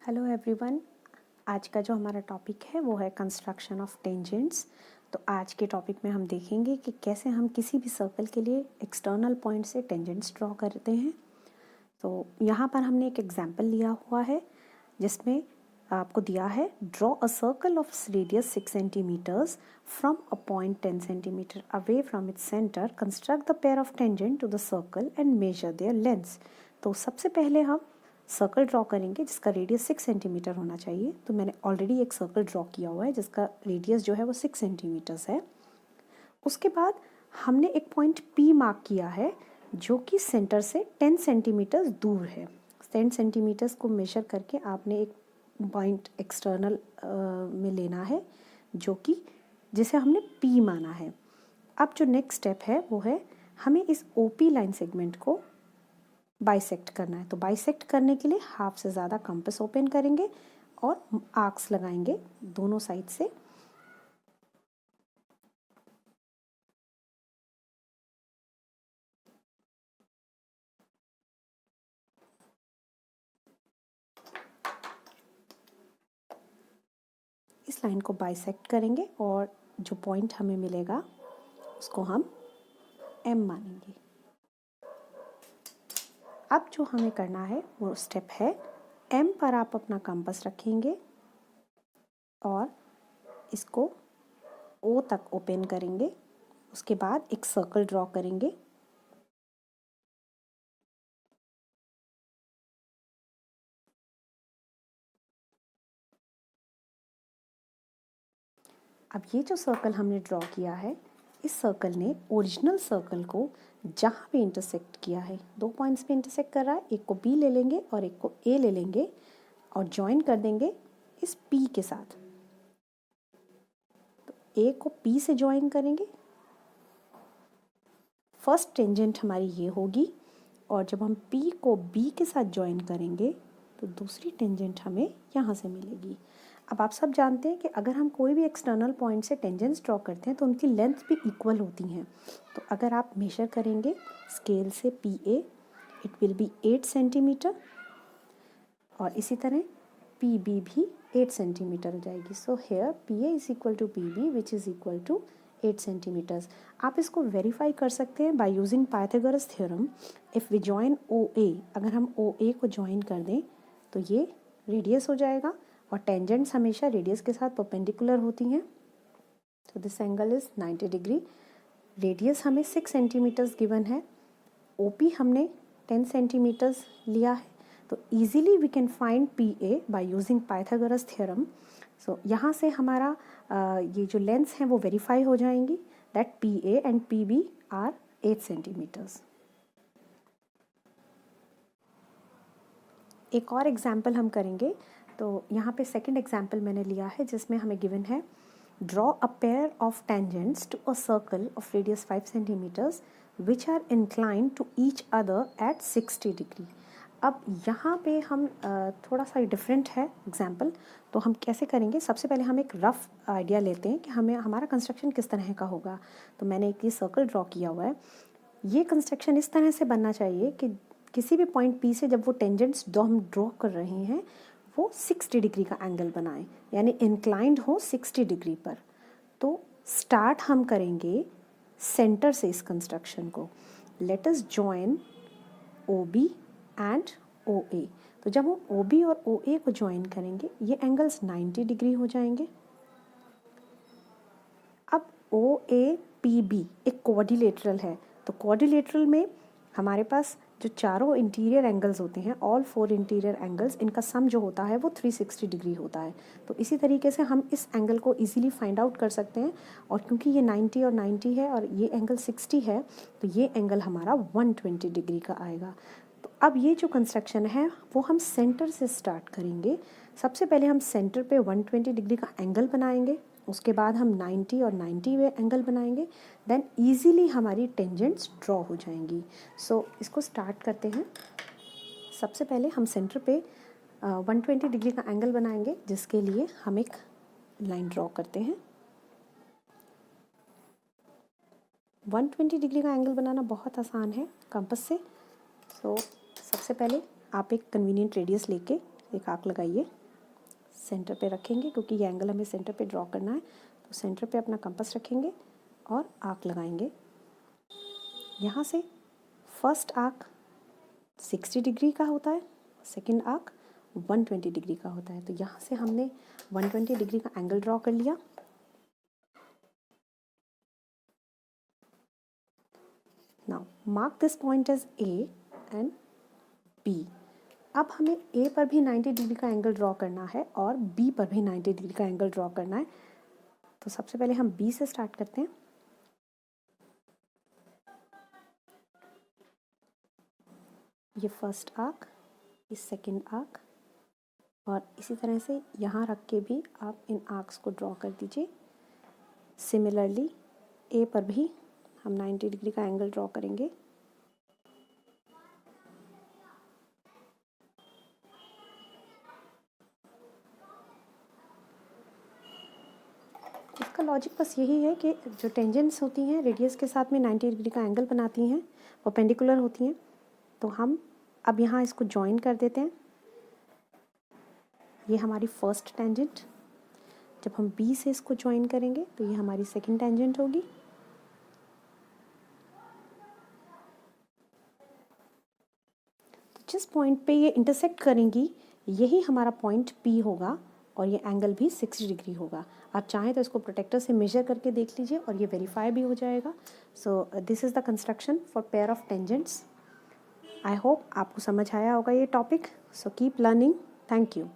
Hello everyone. आज का जो हमारा टॉपिक है वो है कंस्ट्रक्शन ऑफ टेंजेंट्स। तो आज के टॉपिक में हम देखेंगे कि कैसे हम किसी भी सर्कल के लिए एक्सटर्नल पॉइंट से टेंजेंट्स ड्रॉ करते हैं। तो यहाँ पर हमने एक एग्जांपल लिया हुआ है जिसमें आपको दिया है draw a circle of radius 6 centimetres from a point 10 centimetre away from its centre, construct the pair of tangent to the circle and measure their lengths. तो सबसे पहले हम सर्कल ड्रॉ करेंगे जिसका रेडियस 6 सेंटीमीटर होना चाहिए। तो मैंने ऑलरेडी एक सर्कल ड्रॉ किया हुआ है जिसका रेडियस जो है वो 6 सेंटीमीटर्स है। उसके बाद हमने एक पॉइंट P मार्क किया है जो कि सेंटर से 10 सेंटीमीटर्स दूर है। 10 सेंटीमीटर्स को मेजर करके आपने एक पॉइंट एक्सटर्नल में लेना है जो कि जिसे हमने P माना है। अब जो नेक्स्ट स्टेप है वो है हमें इस OP लाइन सेगमेंट को बाइसेक्ट करना है। तो बाइसेक्ट करने के लिए हाफ से ज़्यादा कंपास ओपन करेंगे और आर्क्स लगाएंगे दोनों साइड से। इस लाइन को बाइसेक्ट करेंगे और जो पॉइंट हमें मिलेगा उसको हम M मानेंगे। अब जो हमें करना है वो स्टेप है M पर आप अपना कंपास रखेंगे और इसको O तक ओपन करेंगे। उसके बाद एक सर्कल ड्रॉ करेंगे। अब ये जो सर्कल हमने ड्रॉ किया है इस सर्कल ने ओरिजिनल सर्कल को जहाँ पे इंटरसेक्ट किया है, दो पॉइंट्स पे इंटरसेक्ट कर रहा है, एक को B ले लेंगे और एक को A ले लेंगे और ज्वाइन कर देंगे इस P के साथ। तो A को P से ज्वाइन करेंगे, फर्स्ट टेंजेंट हमारी ये होगी और जब हम P को B के साथ ज्वाइन करेंगे तो दूसरी टेंजेंट हमें यहाँ से मिलेगी। अब आप सब जानते हैं कि अगर हम कोई भी एक्सटर्नल पॉइंट से टेंजेंट्स ड्रॉ करते हैं तो उनकी लेंथ भी इक्वल होती हैं। तो अगर आप मेजर करेंगे स्केल से PA, it will be 8 centimetre और इसी तरह PB भी 8 सेंटीमीटर हो जाएगी। So here PA is equal to PB which is equal to 8 centimetres. आप इसको वेरीफाई कर सकते हैं by using Pythagoras theorem. If we join OA, अगर हम OA को ज्वाइन कर दें तो ये रेडियस हो जाएगा और टेंजेंट्स हमेशा रेडियस के साथ परपेंडिकुलर होती हैं। तो this angle is 90 degree. Radius हमें 6 सेंटीमीटर्स गिवन है, OP हमने 10 सेंटीमीटर्स लिया है। तो easily we can find PA by using Pythagoras theorem. So यहाँ से हमारा ये जो लेंथ्स हैं वो वेरीफाई हो जाएंगी that PA and PB are 8 centimetres. एक और एग्जाम्पल हम करेंगे। तो यहाँ पे सेकंड एग्जाम्पल मैंने लिया है जिसमें हमें गिवन है draw a pair of tangents to a circle of radius 5 centimetres which are incline to each other at 60 degree. अब यहाँ पे हम थोड़ा सा डिफरेंट है एग्जाम्पल। तो हम कैसे करेंगे, सबसे पहले हम एक रफ आइडिया लेते हैं कि हमें हमारा कंस्ट्रक्शन किस तरह का होगा। तो मैंने एक ये सर्कल ड्रॉ किया हुआ है। ये कंस्ट्रक्शन इस तरह से बनना चाहिए कि किसी भी पॉइंट P से जब वो टेंजेंट्स जो हम ड्रॉ कर रहे हैं वो 60 डिग्री का एंगल बनाएं, यानी इंक्लाइंड हो 60 डिग्री पर। तो स्टार्ट हम करेंगे सेंटर से इस कंस्ट्रक्शन को। Let us join OB and OA। तो जब हम OB और OA को ज्वाइन करेंगे ये एंगल्स 90 डिग्री हो जाएंगे। अब OAPB एक क्वाड्रिलेटरल है। तो क्वाड्रिलेटरल में हमारे पास जो चारों इंटीरियर एंगल्स होते हैं, ऑल 4 इंटीरियर एंगल्स, इनका सम जो होता है वो 360 डिग्री होता है। तो इसी तरीके से हम इस एंगल को इजीली फाइंड आउट कर सकते हैं। और क्योंकि ये 90 और 90 है और ये एंगल 60 है तो ये एंगल हमारा 120 डिग्री का आएगा। तो अब ये जो कंस्ट्रक्शन है वो हम सेंटर से स्टार्ट करेंगे। सबसे पहले हम सेंटर पे 120 डिग्री का एंगल बनाएंगे, उसके बाद हम 90 और 90 वे एंगल बनाएंगे, देन इजीली हमारी टेंजेंट्स ड्रॉ हो जाएंगी। सो इसको स्टार्ट करते हैं। सबसे पहले हम सेंटर पे 120 डिग्री का एंगल बनाएंगे जिसके लिए हम एक लाइन ड्रॉ करते हैं। 120 डिग्री का एंगल बनाना बहुत आसान है कंपास से। सो सबसे पहले आप एक कन्वीनियंट रेडियस लेके एक आर्क लगाइए, सेंटर पे रखेंगे क्योंकि ये एंगल हमें सेंटर पे ड्रॉ करना है, तो सेंटर पे अपना कंपास रखेंगे और आर्क लगाएंगे। यहाँ से फर्स्ट आर्क 60 डिग्री का होता है, सेकंड आर्क 120 डिग्री का होता है। तो यहाँ से हमने 120 डिग्री का एंगल ड्रॉ कर लिया। Now mark this point as A and B. अब हमें ए पर भी 90 डिग्री का एंगल ड्रॉ करना है और बी पर भी 90 डिग्री का एंगल ड्रॉ करना है। तो सबसे पहले हम बी से स्टार्ट करते हैं। ये फर्स्ट आर्क, ये सेकंड आर्क, और इसी तरह से यहाँ रख के भी आप इन आर्क्स को ड्रॉ कर दीजिए। सिमिलरली ए पर भी हम 90 डिग्री का एंगल ड्रॉ करेंगे। इसका लॉजिक बस यही है कि जो टेंजेंट्स होती हैं रेडियस के साथ में 90 डिग्री का एंगल बनाती हैं, परपेंडिकुलर होती हैं। तो हम अब यहाँ इसको ज्वाइन कर देते हैं। ये हमारी फर्स्ट टेंजेंट, जब हम बी से इसको ज्वाइन करेंगे तो ये हमारी सेकंड टेंजेंट होगी। तो जिस पॉइंट पे ये इंटरसेक्ट करेंगी यही हमारा पॉइंट पी होगा और ये एंगल भी 60 डिग्री होगा। आप चाहें तो इसको प्रोटेक्टर से मेजर करके देख लीजिए और ये वेरीफाई भी हो जाएगा। So this is the construction for pair of tangents. I hope आपको समझ आया होगा ये topic. So keep learning. Thank you.